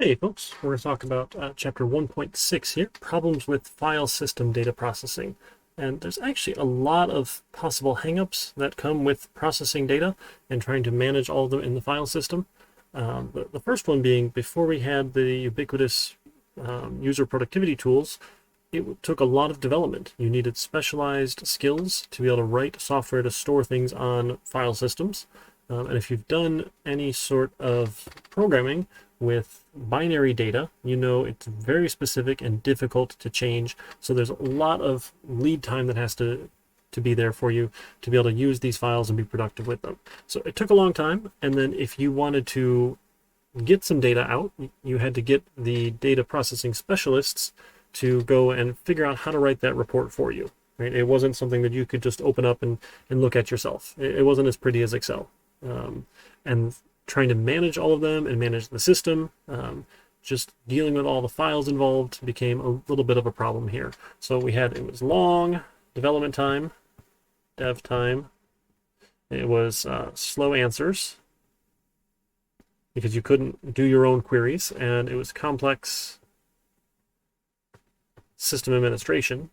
Hey folks, we're going to talk about chapter 1.6 here, problems with file system data processing. And there's actually a lot of possible hangups that come with processing data and trying to manage all of them in the file system. The first one being, before we had the ubiquitous user productivity tools, it took a lot of development. You needed specialized skills to be able to write software to store things on file systems. And if you've done any sort of programming with binary data, you know it's very specific and difficult to change. So there's a lot of lead time that has to be there for you to be able to use these files and be productive with them. So it took a long time. And then if you wanted to get some data out, you had to get the data processing specialists to go and figure out how to write that report for you. Right? It wasn't something that you could just open up and look at yourself. It wasn't as pretty as Excel. And trying to manage all of them and manage the system, just dealing with all the files involved became a little bit of a problem here. So it was long development time, dev time. It was slow answers because you couldn't do your own queries, and it was complex system administration.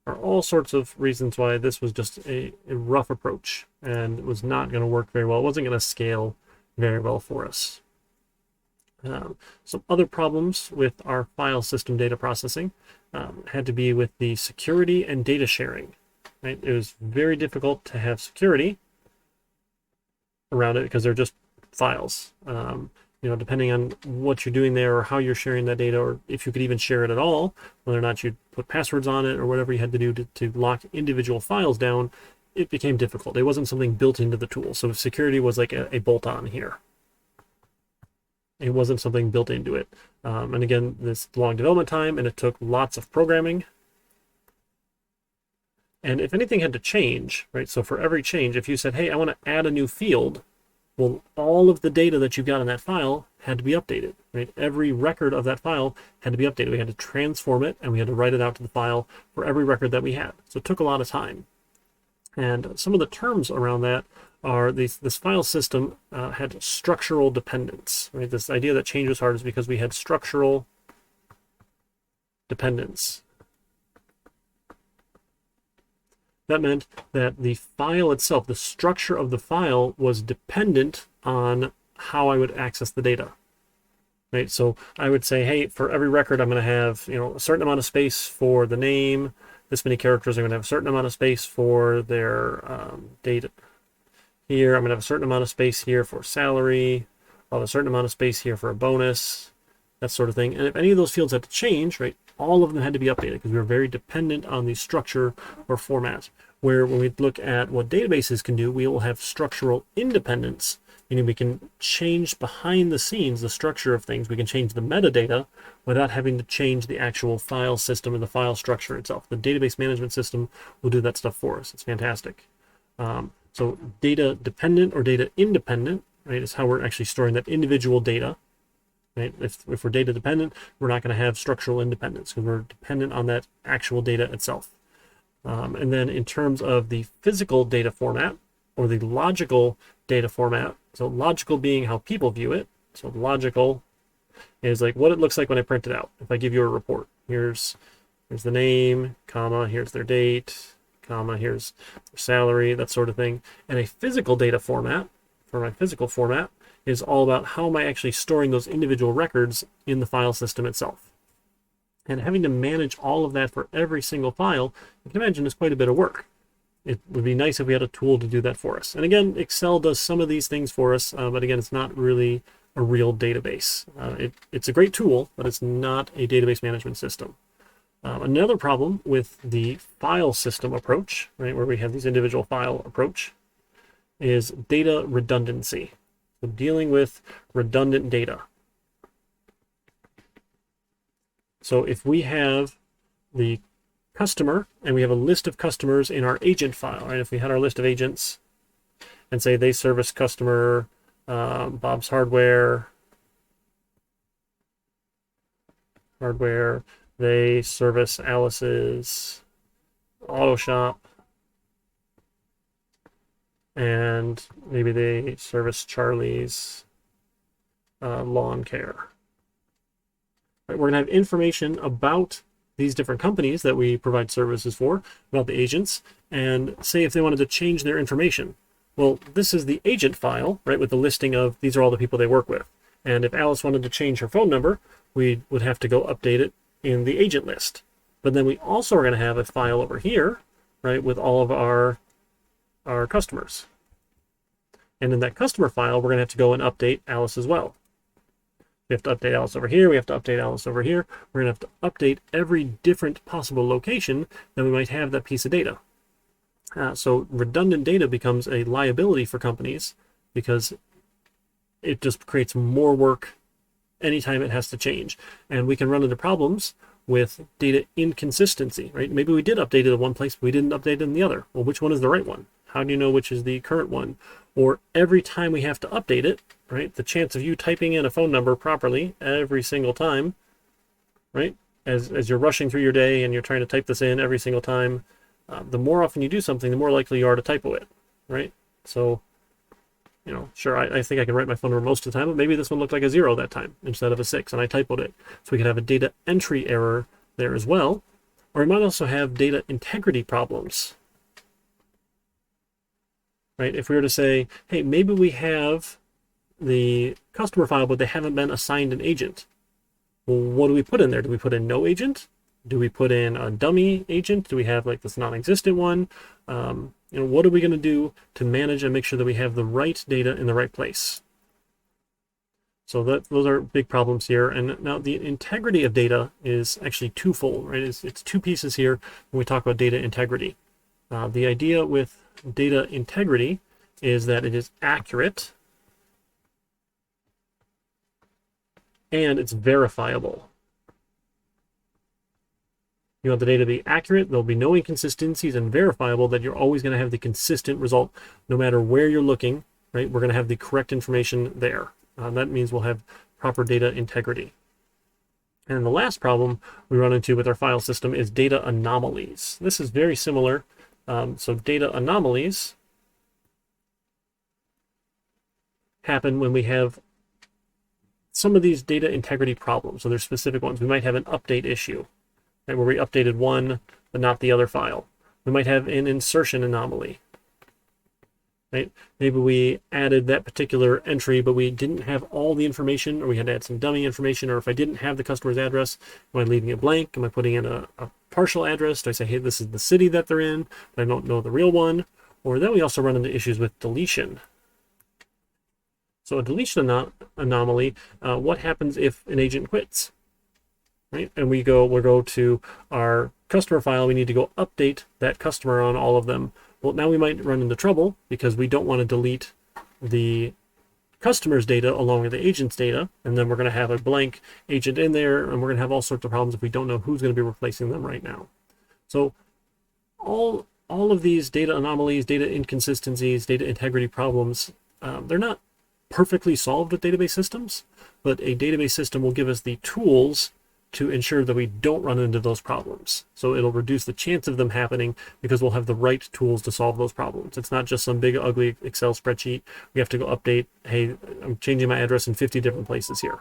Are all sorts of reasons why this was just a rough approach and it was not going to work very well. It wasn't going to scale very well for us. Some other problems with our file system data processing had to be with the security and data sharing. Right? It was very difficult to have security around it because they're just files. Depending on what you're doing there or how you're sharing that data, or if you could even share it at all, whether or not you'd put passwords on it or whatever you had to do to lock individual files down, it became difficult. It wasn't something built into the tool. So security was like a bolt-on here. It wasn't something built into it. And again, this long development time, and it took lots of programming. And if anything had to change, right? So for every change, if you said, hey, I want to add a new field, well, all of the data that you've got in that file had to be updated, right? Every record of that file had to be updated. We had to transform it, and we had to write it out to the file for every record that we had. So it took a lot of time. And some of the terms around that are this file system had structural dependence, right? This idea that change was hard is because we had structural dependence. That meant that the file itself, the structure of the file, was dependent on how I would access the data. Right? So I would say, hey, for every record, I'm going to have a certain amount of space for the name. This many characters are going to have a certain amount of space for their data. Here, I'm going to have a certain amount of space here for salary. I'll have a certain amount of space here for a bonus, that sort of thing. And if any of those fields had to change, right, all of them had to be updated because we were very dependent on the structure or format. Where when we look at what databases can do, we will have structural independence, meaning we can change behind the scenes the structure of things. We can change the metadata without having to change the actual file system and the file structure itself. The database management system will do that stuff for us. It's fantastic. So data dependent or data independent, right, is how we're actually storing that individual data. Right? If we're data dependent, we're not going to have structural independence because we're dependent on that actual data itself. And then in terms of the physical data format or the logical data format, so logical being how people view it. So logical is like what it looks like when I print it out. If I give you a report, here's the name, comma, here's their date, comma, here's their salary, that sort of thing. And a physical data format, for my physical format, is all about how am I actually storing those individual records in the file system itself. And having to manage all of that for every single file, you can imagine is quite a bit of work. It would be nice if we had a tool to do that for us. And again, Excel does some of these things for us, but again, it's not really a real database. It's a great tool, but it's not a database management system. Another problem with the file system approach, right, where we have these individual file approach, is data redundancy. So dealing with redundant data. So if we have the customer and we have a list of customers in our agent file, right? If we had our list of agents and say they service customer Bob's Hardware, they service Alice's Auto Shop, and maybe they service Charlie's lawn care. We're going to have information about these different companies that we provide services for, about the agents, and say if they wanted to change their information. Well, this is the agent file, right, with the listing of these are all the people they work with. And if Alice wanted to change her phone number, we would have to go update it in the agent list. But then we also are going to have a file over here, right, with all of our customers. And in that customer file, we're going to have to go and update Alice as well. We have to update Alice over here. We have to update Alice over here. We're going to have to update every different possible location that we might have that piece of data. So redundant data becomes a liability for companies because it just creates more work anytime it has to change. And we can run into problems with data inconsistency, right? Maybe we did update it in one place, but we didn't update it in the other. Well, which one is the right one? How do you know which is the current one? Or every time we have to update it, right? The chance of you typing in a phone number properly every single time, right? As you're rushing through your day and you're trying to type this in every single time, the more often you do something, the more likely you are to typo it, right? So, you know, sure, I think I can write my phone number most of the time, but maybe this one looked like a 0 that time instead of a 6, and I typoed it. So we could have a data entry error there as well. Or we might also have data integrity problems, right? If we were to say, hey, maybe we have the customer file, but they haven't been assigned an agent. Well, what do we put in there? Do we put in no agent? Do we put in a dummy agent? Do we have like this non-existent one? You know, what are we going to do to manage and make sure that we have the right data in the right place? So those are big problems here. And now the integrity of data is actually twofold, right? It's two pieces here when we talk about data integrity. The idea with data integrity is that it is accurate and it's verifiable. You want the data to be accurate, there'll be no inconsistencies, and verifiable, that you're always going to have the consistent result no matter where you're looking, right? We're going to have the correct information there. That means we'll have proper data integrity. And the last problem we run into with our file system is data anomalies. This is very similar. So data anomalies happen when we have some of these data integrity problems. So there's specific ones. We might have an update issue, right, where we updated one but not the other file. We might have an insertion anomaly, right? Maybe we added that particular entry, but we didn't have all the information, or we had to add some dummy information, or if I didn't have the customer's address, am I leaving it blank? Am I putting in a partial address? Do I say, hey, this is the city that they're in, but I don't know the real one? Or then we also run into issues with deletion. So a deletion anomaly, what happens if an agent quits? Right? And we'll go to our customer file, we need to go update that customer on all of them. Well, now we might run into trouble because we don't want to delete the customer's data along with the agent's data, and then we're going to have a blank agent in there, and we're going to have all sorts of problems if we don't know who's going to be replacing them right now. So all of these data anomalies, data inconsistencies, data integrity problems, they're not perfectly solved with database systems, but a database system will give us the tools to ensure that we don't run into those problems. So it'll reduce the chance of them happening because we'll have the right tools to solve those problems. It's not just some big ugly Excel spreadsheet. We have to go update, hey, I'm changing my address in 50 different places here.